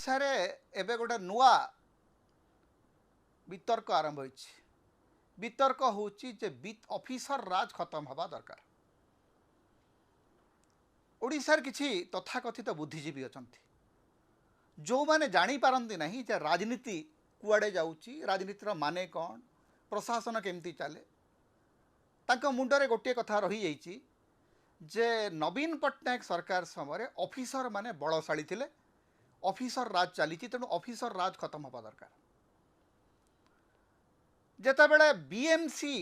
ओडिशा रे एबे गोटे नुआ वितर्क आरंभ होइछि। वितर्क होउछि जे ऑफिसर राज खत्म हवा दरकार। ओडिशार किछि तथाकथित बुद्धिजीवी अछंती जो माने जानी पारंती नहीं जे राजनीति कुआडे जाउछि, राजनीतिर माने कौन, प्रशासन केमती चले। तांको मुंडरे गोटे कथा रही जाइछि जे नवीन पट्टनायक सरकार समय ऑफिसर माने बलशाली थिले, ऑफिसर राज चली, तेणु ऑफिसर राज खत्म हवा दरकार। जेतेबेले बीएमसी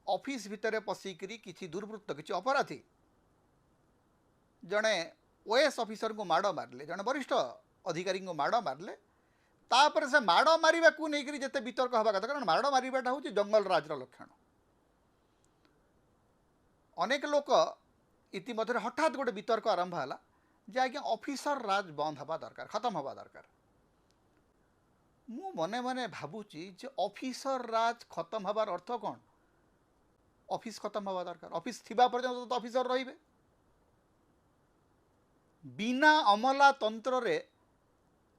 ऑफिस भितर पशिकरी किछि दुर्वृत्त किछि अपराधी जड़े ओएस ऑफिसर को माड़ मारे, जड़े वरिष्ठ अधिकारी को माड़ मारे, तापर से माड़ मारे को लेकर जिते वितर्क हवा कथा, कारण माड़ मारिबाटा हूँ जंगल राजर लक्षण। अनेक लोक इतिमध्य हठात गोटे वितर्क आरंभ है जे आज्ञा ऑफिसर राज बंद हवा दरकार, खत्म हवा दरकार। मु मने मने भावुची जे ऑफिसर राज खत्म हबार अर्थ कौन? ऑफिस खत्म हवा दरकार। ऑफिस थिबा पर्यंत तो ऑफिसर रहिबे। बिना अमला तंत्र रे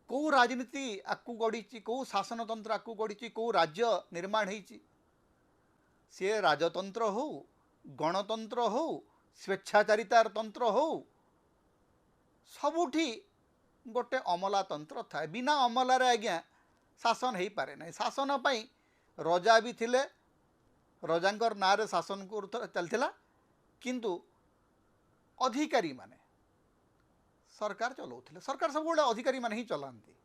कौ राजनीति आकु गढ़ी, कौ शासन तंत्र आकु गढ़ी, कौ राज्य निर्माण होइछि, सी राजतंत्र हो, गणतंत्र हो, स्वेच्छाचारितार तंत्र हो, सबुठी गोटे अमला तंत्र थाए। बिना अमलार आज्ञा शासन हो पारे ना। शासन पाई रजा भी थिले, रजांकर नारे शासन को चलथिला, किंतु अधिकारी माने सरकार चलाउथिले। सरकार सब गोटे अधिकारी माने ही चलांती।